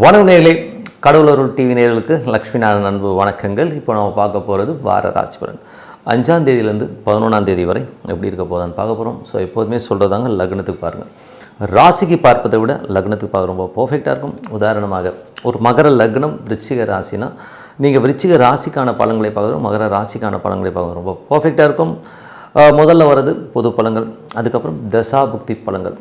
வணக்கம் நேயர்களே, கடவுளருள் டிவி நேயர்களுக்கு லக்ஷ்மி நாராயணன் அன்பு வணக்கங்கள். இப்போ நம்ம பார்க்க போகிறது வார ராசி பலன் 5ஆம் தேதியிலேருந்து 11ஆம் தேதி வரை எப்படி இருக்க போதான்னு பார்க்க போகிறோம். ஸோ எப்போதுமே சொல்கிறதாங்க, லக்னத்துக்கு பாருங்கள். ராசிக்கு பார்ப்பதை விட லக்னத்துக்கு பார்க்க ரொம்ப பர்ஃபெக்டாக இருக்கும். உதாரணமாக ஒரு மகர லக்னம் விருச்சிக ராசினா நீங்கள் விருச்சிக ராசிக்கான பலன்களை பார்க்குறோம், மகர ராசிக்கான பலன்களை பார்க்குறோம், ரொம்ப பர்ஃபெக்டாக இருக்கும். முதல்ல வர்றது பொது பலன்கள், அதுக்கப்புறம் தசாபுக்தி பலன்கள்.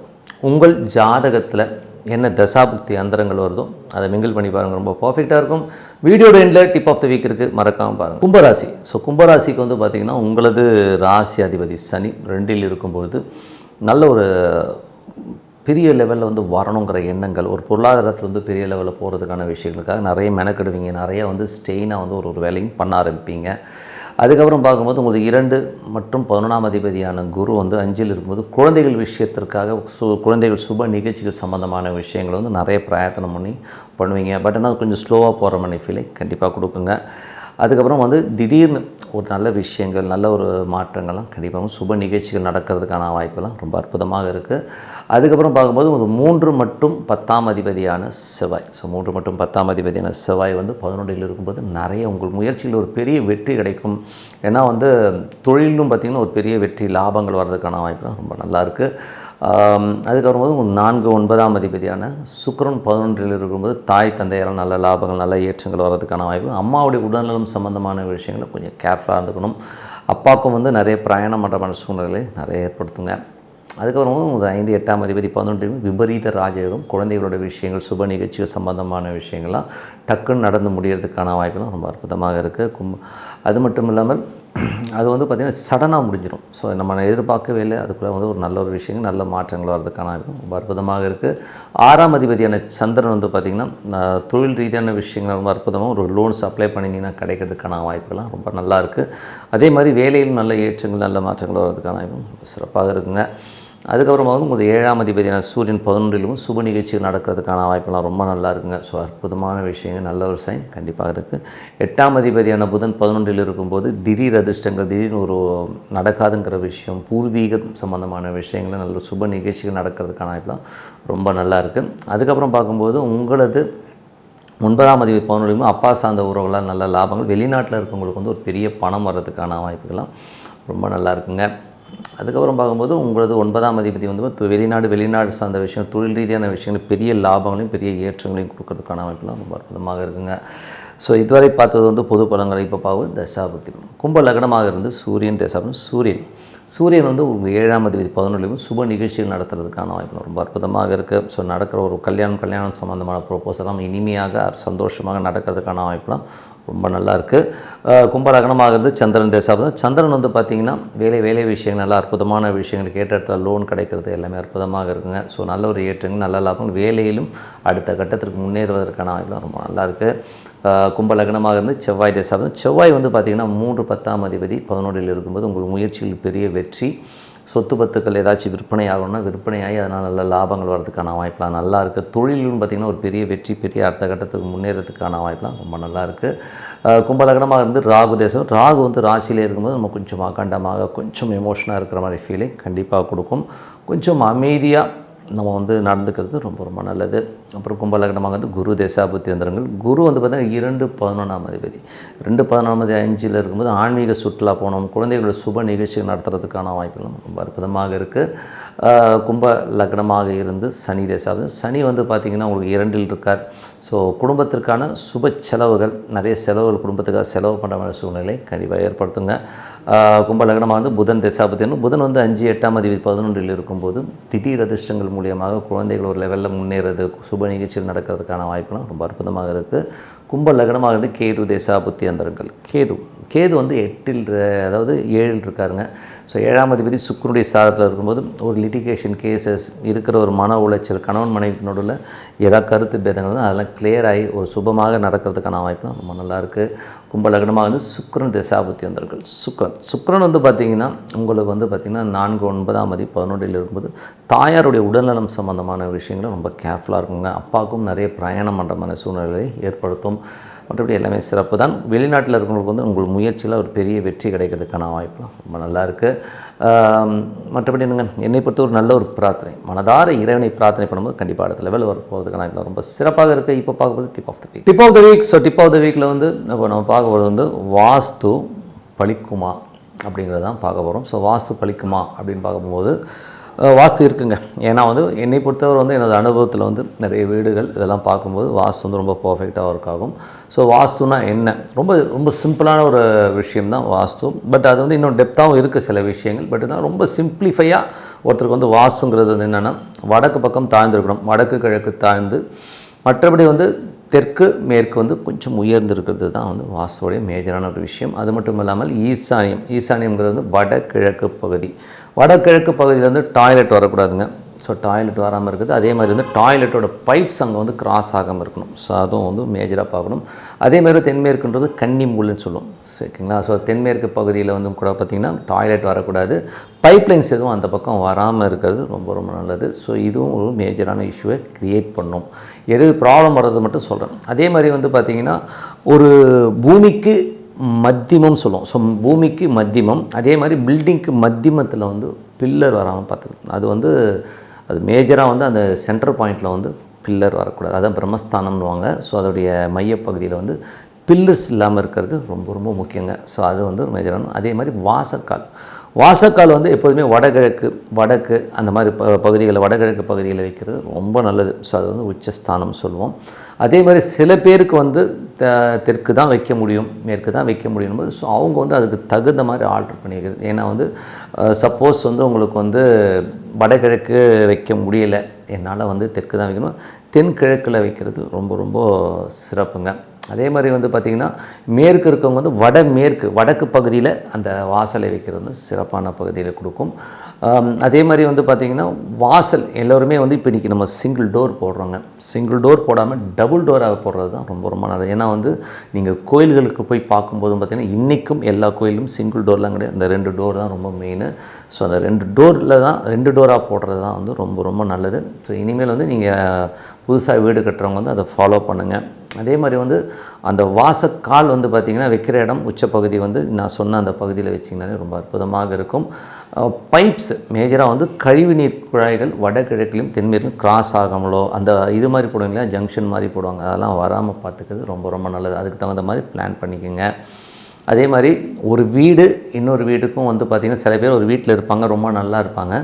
உங்கள் ஜாதகத்தில் என்ன தசாபுக்தி அந்தரங்கள் வருதோ அதை மிங்கிள் பண்ணி பாருங்கள், ரொம்ப பர்ஃபெக்டாக இருக்கும். வீடியோட எண்டில் டிப் ஆஃப் த வீக் இருக்குது, மறக்காமல் பாருங்கள். கும்பராசி. ஸோ கும்பராசிக்கு பார்த்திங்கன்னா உங்களது ராசி அதிபதி சனி 2இல் இருக்கும்பொழுது நல்ல ஒரு பெரிய லெவலில் வரணுங்கிற எண்ணங்கள், ஒரு பொருளாதாரத்தில் பெரிய லெவலில் போகிறதுக்கான விஷயங்களுக்காக நிறைய மெனக்கெடுவீங்க, நிறைய ஸ்டெயினாக ஒரு வேலையும் பண்ண ஆரம்பிப்பீங்க. அதுக்கப்புறம் பார்க்கும்போது உங்களுக்கு 2 மற்றும் 11ஆம் அதிபதியான குரு 5இல் இருக்கும்போது குழந்தைகள் விஷயத்திற்காக குழந்தைகள் சுப நிகழ்ச்சிகள் சம்மந்தமான விஷயங்களை நிறைய பிரயத்தனம் பண்ணுவீங்க. பட் ஆனால் கொஞ்சம் ஸ்லோவாக போகிற மாதிரி ஃபீலை கண்டிப்பாக கொடுக்குங்க. அதுக்கப்புறம் திடீர்னு ஒரு நல்ல விஷயங்கள், நல்ல ஒரு மாற்றங்கள்லாம் கண்டிப்பாக சுப நிகழ்ச்சிகள் நடக்கிறதுக்கான வாய்ப்பெல்லாம் ரொம்ப அற்புதமாக இருக்குது. அதுக்கப்புறம் பார்க்கும்போது 3 மற்றும் 10ஆம் அதிபதியான செவ்வாய். ஸோ 3 மற்றும் 10ஆம் அதிபதியான செவ்வாய் 11இல் இருக்கும்போது நிறைய உங்கள் முயற்சியில் ஒரு பெரிய வெற்றி கிடைக்கும். ஏன்னா தொழிலும் பார்த்திங்கன்னா ஒரு பெரிய வெற்றி லாபங்கள் வர்றதுக்கான வாய்ப்பெல்லாம் ரொம்ப நல்லாயிருக்கு. அதுக்கப்புறம் 4, 9ஆம் அதிபதியான சுக்கிரன் 11இல் இருக்கும்போது தாய் தந்தையால் நல்ல லாபங்கள், நல்ல ஏற்றங்கள் வர்றதுக்கான வாய்ப்பு. அம்மாவுடைய உடல்நலம் சம்மந்தமான விஷயங்களை கொஞ்சம் கேர்ஃபுல்லாக இருந்துக்கணும். அப்பாவுக்கும் நிறைய பிரயாணம் பண்ணுற சூழ்நிலை நிறைய ஏற்படுத்துங்க. அதுக்கப்புறம் 5, 8ஆம் அதிபதி 11 விபரீத ராஜயோகம், குழந்தைகளோட விஷயங்கள், சுப நிகழ்ச்சிகள் சம்பந்தமான விஷயங்கள்லாம் டக்குன்னு நடந்து முடியறதுக்கான வாய்ப்புலாம் ரொம்ப அற்புதமாக இருக்குது. அது மட்டும் இல்லாமல் அது பார்த்திங்கன்னா சடனாக முடிஞ்சிடும். ஸோ நம்ம எதிர்பார்க்கவே இல்லை, அதுக்குள்ளே ஒரு நல்ல ஒரு விஷயங்கள், நல்ல மாற்றங்கள் வர்றதுக்கான ரொம்ப அற்புதமாக இருக்குது. 6ஆம் அதிபதியான சந்திரன் பார்த்திங்கன்னா தொழில் ரீதியான விஷயங்கள் ரொம்ப அற்புதமாக ஒரு லோன்ஸ் அப்ளை பண்ணிங்கன்னா கிடைக்கிறதுக்கான வாய்ப்புகள்லாம் ரொம்ப நல்லா இருக்குது. அதே மாதிரி வேலையிலும் நல்ல ஏற்றங்கள், நல்ல மாற்றங்கள் வர்றதுக்கான வாய்ப்பு சிறப்பாக இருக்குங்க. அதுக்கப்புறமா உங்களுக்கு 7ஆம் அதிபதியான சூரியன் 11இலும் சுப நிகழ்ச்சிகள் நடக்கிறதுக்கான வாய்ப்பெல்லாம் ரொம்ப நல்லா இருக்குங்க. ஸோ அற்புதமான விஷயங்கள், நல்ல ஒரு சைன் கண்டிப்பாக இருக்குது. 8ஆம் அதிபதியான புதன் 11இல் இருக்கும்போது திடீர் அதிர்ஷ்டங்கள், திடீர்னு ஒரு நடக்காதுங்கிற விஷயம், பூர்வீகம் சம்மந்தமான விஷயங்கள், நல்ல சுப நிகழ்ச்சிகள் நடக்கிறதுக்கான வாய்ப்பெல்லாம் ரொம்ப நல்லா இருக்குது. அதுக்கப்புறம் பார்க்கும்போது உங்களது 9ஆம் அதிபதி 11இலும் அப்பா சார்ந்த உறவுகளால் நல்ல லாபங்கள், வெளிநாட்டில் இருக்கவங்களுக்கு ஒரு பெரிய பணம் வர்றதுக்கான வாய்ப்புகள்லாம் ரொம்ப நல்லா இருக்குங்க. அதுக்கப்புறம் பார்க்கும்போது உங்களது 9ஆம் அதிபதி வெளிநாடு சார்ந்த விஷயம், தொழில் ரீதியான விஷயங்கள், பெரிய லாபங்களையும் பெரிய ஏற்றங்களையும் கொடுக்கறதுக்கான வாய்ப்புலாம் ரொம்ப அற்புதமாக இருக்குங்க. ஸோ இதுவரை பார்த்தது பொது பலன்களை. இப்போ பார்க்கும்போது தசாபுக்தி. கும்ப லக்னமாக இருந்து சூரியன் தசாபுக்தி. சூரியன் உங்கள் 7ஆம் அதிபதி 11இலும் சுப நிகழ்ச்சிகள் நடத்துறதுக்கான வாய்ப்பு ரொம்ப அற்புதமாக இருக்குது. ஸோ நடக்கிற ஒரு கல்யாணம் சம்மந்தமான ப்ரொப்போசலாம் இனிமையாக சந்தோஷமாக நடக்கிறதுக்கான வாய்ப்புலாம் ரொம்ப நல்லா இருக்குது. கும்ப லக்னமாக இருந்து சந்திரன் தசாபுக்தி. சந்திரன் பார்த்திங்கன்னா வேலை விஷயங்கள், நல்ல அற்புதமான விஷயங்கள், கேட்ட இடத்துல லோன் கிடைக்கிறது எல்லாமே அற்புதமாக இருக்குங்க. ஸோ நல்ல ஒரு ஏற்றங்கள், நல்ல லாபம், வேலையிலும் அடுத்த கட்டத்திற்கு முன்னேறுவதற்கான வாய்ப்புலாம் ரொம்ப நல்லாயிருக்கு. கும்ப லக்னமாக இருந்து செவ்வாய் தசாபுக்தி. செவ்வாய் பார்த்திங்கன்னா 3, 10ஆம் அதிபதி 11இல் இருக்கும்போது உங்கள் முயற்சியில் பெரிய வெற்றி, சொத்து பத்துக்கள் ஏதாச்சும் விற்பனை ஆகணும்னா விற்பனையாகி அதனால் நல்ல லாபங்கள் வர்றதுக்கான வாய்ப்பெலாம் நல்லா இருக்குது. தொழிலும் பார்த்திங்கன்னா ஒரு பெரிய வெற்றி, பெரிய அடுத்த கட்டத்துக்கு முன்னேறதுக்கான வாய்ப்பெலாம் ரொம்ப நல்லா இருக்குது. கும்ப லக்னமாக இருந்து ராகு தேசம். ராகு ராசியிலே இருக்கும்போது நம்ம கொஞ்சம் அகண்டமாக, கொஞ்சம் எமோஷனாக இருக்கிற மாதிரி ஃபீலிங் கண்டிப்பாக கொடுக்கும். கொஞ்சம் அமைதியாக நம்ம நடந்துக்கிறது ரொம்ப ரொம்ப நல்லது. அப்புறம் கும்ப லக்னமாக குரு தசாபுக்தி வந்துடுங்கள். குரு பார்த்திங்கன்னா 2, 11ஆம் அதிபதி. 2, 11ஆம் அதிபதி 5இல் இருக்கும்போது ஆன்மீக சுற்றுலா போனோம், குழந்தைகளோட சுப நிகழ்ச்சிகள் நடத்துறதுக்கான வாய்ப்புகளும் ரொம்ப அற்புதமாக இருக்குது. கும்ப லக்னமாக இருந்து சனி தசாபுக்தி. சனி பார்த்திங்கன்னா உங்களுக்கு 2இல் இருக்கார். ஸோ குடும்பத்திற்கான சுப செலவுகள், நிறைய செலவுகள், குடும்பத்துக்காக செலவு பண்ணுற மாதிரி சூழ்நிலை கண்டிப்பாக ஏற்படுத்துங்க. கும்ப லக்னமாக புதன் தசாபுக்தி. புதன் 5, 8ஆம் அதிபதி 11இல் இருக்கும்போது திடீர் அதிர்ஷ்டங்கள் மூலியமாக குழந்தைகள் ஒரு லெவலில் முன்னேறது, சுப நிகழ்ச்சிகள் நடக்கிறதுக்கான வாய்ப்புலாம் ரொம்ப அற்புதமாக இருக்குது. கும்ப லக்னமாக இருந்து கேது தசாபுக்தி அந்தரங்கள். கேது 8இல், அதாவது 7இல் இருக்காருங்க. ஸோ 7ஆம் அதிபதி சுக்கிரனுடைய சாரத்தில் இருக்கும்போது ஒரு லிட்டிகேஷன் கேசஸ் இருக்கிற ஒரு மன உளைச்சல், கணவன் மனைவி நடுவில் ஏதாவது கருத்து பேதங்கள் அதெல்லாம் கிளியர் ஆகி ஒரு சுபமாக நடக்கிறதுக்கான வாய்ப்புலாம் ரொம்ப நல்லாயிருக்கு. கும்ப லக்னமாக சுக்கிரன் தசாபுக்தி அந்தரங்கள். சுக்கிரன் பார்த்திங்கன்னா உங்களுக்கு பார்த்திங்கன்னா 4, 9ஆம் அதிபதி 11இல் இருக்கும்போது தாயாருடைய உடல்நலம் சம்மந்தமான விஷயங்களும் ரொம்ப கேர்ஃபுல்லாக இருக்குங்க. அப்பாவுக்கும் நிறைய பிரயாணம் பண்ணுற மாதிரி சூழ்நிலையை ஏற்படுத்தும். இருக்கும். மற்றபடி எல்லாமே சிறப்பு தான். வெளிநாட்டில் இருக்கிறவங்களுக்கு வந்து உங்கள் முயற்சியில் ஒரு பெரிய வெற்றி கிடைக்கிறதுக்கான வாய்ப்புலாம் ரொம்ப நல்லா இருக்குது. மற்றபடி என்னை பொறுத்த ஒரு நல்ல ஒரு பிரார்த்தனை, மனதார இறைவனை பிரார்த்தனை பண்ணும்போது கண்டிப்பாக அடுத்த லெவல் வர போகிறதுக்கான வாய்ப்பு ரொம்ப சிறப்பாக இருக்குது. இப்போ பார்க்கும்போது tip of the week. So tip of the வீக்கில் வந்து இப்போ நம்ம பார்க்க போகிறது வந்து வாஸ்து பலிக்குமா அப்படிங்கிறது தான் பார்க்க போகிறோம். ஸோ வாஸ்து பலிக்குமா அப்படின்னு பார்க்கும்போது வாஸ்து இருக்குங்க. ஏன்னா வந்து என்னை பொறுத்தவரை வந்து எனது அனுபவத்தில் வந்து நிறைய வீடுகள் இதெல்லாம் பார்க்கும்போது வாஸ்து வந்து ரொம்ப பர்ஃபெக்டாக ஒர்க் ஆகும். ஸோ வாஸ்துனா என்ன, ரொம்ப ரொம்ப சிம்பிளான ஒரு விஷயம் தான் வாஸ்து. பட் அது வந்து இன்னும் டெப்த்தாகவும் இருக்குது சில விஷயங்கள். பட் தான் ரொம்ப சிம்பிளிஃபையாக ஒருத்தருக்கு வந்து வாஸ்துங்கிறது வந்து என்னென்னா வடக்கு பக்கம் தாழ்ந்துருக்கணும், வடக்கு கிழக்கு தாழ்ந்து, மற்றபடி வந்து தெற்கு மேற்கு வந்து கொஞ்சம் உயர்ந்திருக்கிறது தான் வந்து வாஸ்துவோடைய மேஜரான ஒரு விஷயம். அது மட்டும் இல்லாமல் ஈசானியம்ங்கிறது வந்து வடகிழக்கு பகுதி. வடகிழக்கு பகுதியில் வந்து டாய்லெட் வரக்கூடாதுங்க. ஸோ டாய்லெட் வராமல் இருக்குது. அதே மாதிரி வந்து டாய்லெட்டோட பைப்ஸ் அங்கே வந்து கிராஸ் ஆகாமல் இருக்கணும். ஸோ அதுவும் வந்து மேஜராக பார்க்கணும். அதே மாதிரி தென்மேற்குன்றது கன்னி மூலைன்னு சொல்லுவோம். சரிங்களா? ஸோ தென்மேற்கு பகுதியில் வந்து கூட பார்த்திங்கன்னா டாய்லெட் வரக்கூடாது, பைப்லைன்ஸ் எதுவும் அந்த பக்கம் வராமல் இருக்கிறது ரொம்ப ரொம்ப நல்லது. ஸோ இதுவும் ஒரு மேஜரான இஷ்யூவை க்ரியேட் பண்ணும். எது ப்ராப்ளம் வர்றது மட்டும் சொல்கிறேன். அதே மாதிரி வந்து பார்த்திங்கன்னா ஒரு பூமிக்கு மத்தியமம் சொல்லுவோம். ஸோ பூமிக்கு மத்தியமம், அதே மாதிரி பில்டிங்க்கு மத்தியமத்தில் வந்து பில்லர் வராமல் பார்த்துக்கணும். அது வந்து அது மேஜராக வந்து அந்த சென்டர் பாயிண்டில் வந்து பில்லர் வரக்கூடாது. அதான் பிரம்மஸ்தானம்னுவாங்க. ஸோ அதோடைய மையப்பகுதியில் வந்து பில்லர்ஸ் இல்லாமல் இருக்கிறது ரொம்ப ரொம்ப முக்கியங்க. ஸோ அது வந்து மேஜரான. அதே மாதிரி வாசக்கால் வந்து எப்போதுமே வடக்கு அந்த மாதிரி பகுதிகளில் வடகிழக்கு பகுதியில் வைக்கிறது ரொம்ப நல்லது. ஸோ அது வந்து உச்சஸ்தானம் சொல்லுவோம். அதே மாதிரி சில பேருக்கு வந்து தெற்கு தான் வைக்க முடியும், மேற்கு தான் வைக்க முடியும் போது ஸோ அவங்க வந்து அதுக்கு தகுந்த மாதிரி ஆல்ட்ரு பண்ணி வைக்கிறது. ஏன்னா வந்து சப்போஸ் வந்து உங்களுக்கு வந்து வடகிழக்கு வைக்க முடியலை, என்னால் வந்து தெற்கு தான் வைக்கணும், தென்கிழக்கில் வைக்கிறது ரொம்ப ரொம்ப சிறப்புங்க. அதே மாதிரி வந்து பார்த்திங்கன்னா மேற்கு இருக்கவங்க வந்து வடக்கு பகுதியில் அந்த வாசலை வைக்கிறது வந்து சிறப்பான பகுதியில் கொடுக்கும். அதே மாதிரி வந்து பார்த்திங்கன்னா வாசல் எல்லோருமே வந்து இப்போ இன்றைக்கி நம்ம சிங்கிள் டோர் போடுறோங்க. சிங்கிள் டோர் போடாமல் டபுள் டோராக போடுறது தான் ரொம்ப ரொம்ப நல்லது. ஏன்னா வந்து நீங்கள் கோயில்களுக்கு போய் பார்க்கும்போதும் பார்த்திங்கன்னா இன்றைக்கும் எல்லா கோயிலும் சிங்கிள் டோர்லாம் கிடையாது, இந்த 2 டோர் தான் ரொம்ப மெயின். ஸோ அந்த 2 டோராக போடுறது தான் வந்து ரொம்ப ரொம்ப நல்லது. ஸோ இனிமேல் வந்து நீங்கள் புதுசாக வீடு கட்டுறவங்க வந்து அதை ஃபாலோ பண்ணுங்கள். அதே மாதிரி வந்து அந்த வாசக்கால் வந்து பார்த்திங்கன்னா வைக்கிற இடம் உச்சப்பகுதி வந்து நான் சொன்ன அந்த பகுதியில் வச்சிங்கனாலே ரொம்ப அற்புதமாக இருக்கும். பைப்ஸ் மேஜராக வந்து கழிவுநீர் குழாய்கள் வடகிழக்கிலும் தென்மேற்கும் கிராஸ் ஆகாமலோ அந்த இது மாதிரி போடுவாங்களா, ஜங்ஷன் மாதிரி போடுவாங்க, அதெல்லாம் வராமல் பார்த்துக்கிறது ரொம்ப ரொம்ப நல்லது. அதுக்கு தகுந்த மாதிரி பிளான் பண்ணிக்கோங்க. அதே மாதிரி ஒரு வீடு இன்னொரு வீட்டுக்கும் வந்து பார்த்திங்கன்னா சில பேர் ஒரு வீட்டில் இருப்பாங்க, ரொம்ப நல்லா இருப்பாங்க,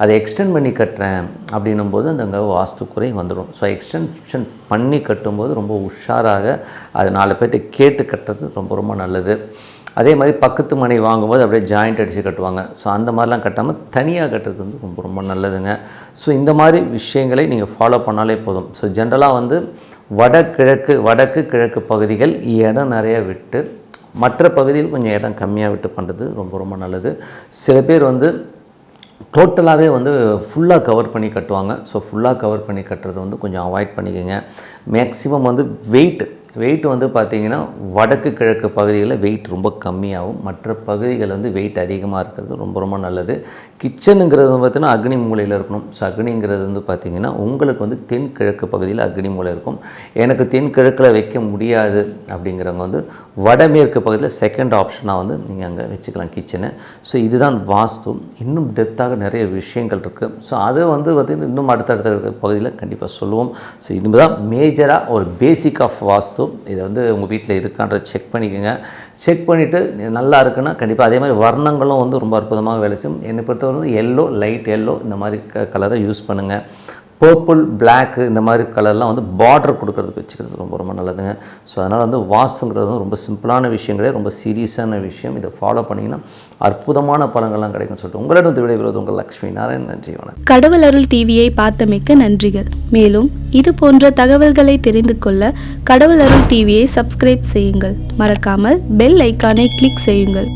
அதை எக்ஸ்டெண்ட் பண்ணி கட்டுறேன் அப்படின்னும் போது அந்த வாஸ்து குறை வந்துடும். ஸோ எக்ஸ்டென்ஷன் பண்ணி கட்டும்போது ரொம்ப உஷாராக அது 4 பேர்கிட்ட கேட்டு கட்டுறது ரொம்ப ரொம்ப நல்லது. அதே மாதிரி பக்கத்து மனை வாங்கும்போது அப்படியே ஜாயிண்ட் அடித்து கட்டுவாங்க. ஸோ அந்த மாதிரிலாம் கட்டாமல் தனியாக கட்டுறது வந்து ரொம்ப ரொம்ப நல்லதுங்க. ஸோ இந்த மாதிரி விஷயங்களை நீங்கள் ஃபாலோ பண்ணாலே போதும். ஸோ ஜென்ரலாக வந்து வடக்கு கிழக்கு பகுதிகள் இடம் நிறைய விட்டு மற்ற பகுதியில் கொஞ்சம் இடம் கம்மியாக விட்டு பண்ணுறது ரொம்ப ரொம்ப நல்லது. சில பேர் வந்து டோட்டலாகவே வந்து ஃபுல்லாக கவர் பண்ணி கட்டுவாங்க. ஸோ ஃபுல்லாக கவர் பண்ணி கட்டுறது வந்து கொஞ்சம் அவாய்ட் பண்ணிக்கோங்க. மேக்ஸிமம் வந்து வெயிட் வந்து பார்த்திங்கன்னா வடக்கு கிழக்கு பகுதிகளில் வெயிட் ரொம்ப கம்மியாகும், மற்ற பகுதிகள் வந்து வெயிட் அதிகமாக இருக்கிறது ரொம்ப ரொம்ப நல்லது. கிச்சனுங்கிறது பார்த்திங்கன்னா அக்னி மூலையில் இருக்கணும். ஸோ அக்னிங்கிறது வந்து பார்த்திங்கன்னா உங்களுக்கு வந்து தென்கிழக்கு பகுதியில் அக்னி மூலை இருக்கும். எனக்கு தென்கிழக்கில் வைக்க முடியாது அப்படிங்கிறவங்க வந்து வடமேற்கு பகுதியில் செகண்ட் ஆப்ஷனாக வந்து நீங்கள் அங்கே வச்சுக்கலாம் கிச்சனை. ஸோ இதுதான் வாஸ்து. இன்னும் டெப்த்தாக நிறைய விஷயங்கள் இருக்குது. ஸோ அது வந்து பார்த்திங்கன்னா இன்னும் அடுத்தடுத்த பகுதியில் கண்டிப்பாக சொல்லுவோம். ஸோ இதுதான் மேஜராக ஒரு பேசிக் ஆஃப் வாஸ்து. இதை வந்து உங்கள் வீட்டில் இருக்கான்ற செக் பண்ணிக்கோங்க. செக் பண்ணிவிட்டு நல்லா இருக்குன்னா கண்டிப்பாக அதே மாதிரி வர்ணங்களும் வந்து ரொம்ப அற்புதமாக வேலை செய்யும். என்னை பொறுத்தவரை வந்து எல்லோ, லைட் எல்லோ இந்த மாதிரி கலரை யூஸ் பண்ணுங்கள். பர்பிள், பிளாக்கு இந்த மாதிரி கலர்லாம் வந்து பார்டர் கொடுக்கறதுக்கு வச்சுக்கிறது ரொம்ப ரொம்ப நல்லதுங்க. ஸோ அதனால் வந்து வாஸ்துங்கிறது வந்து ரொம்ப சிம்பிளான விஷயம் கிடையாது, ரொம்ப சீரியஸான விஷயம். இதை ஃபாலோ பண்ணிங்கன்னா அற்புதமான பலன்கள்லாம் கிடைக்கும்னு சொல்லிட்டு உங்களிடம் விடைபெறுவது உங்கள் லக்ஷ்மி நாராயண். நன்றி, வணக்கம். கடவுள் அருள் டிவியை பார்த்தமைக்க நன்றிகள். மேலும் இது போன்ற தகவல்களை தெரிந்து கொள்ள கடவுள் அருள் டிவியை சப்ஸ்கிரைப் செய்யுங்கள். மறக்காமல் பெல் ஐக்கானை கிளிக் செய்யுங்கள்.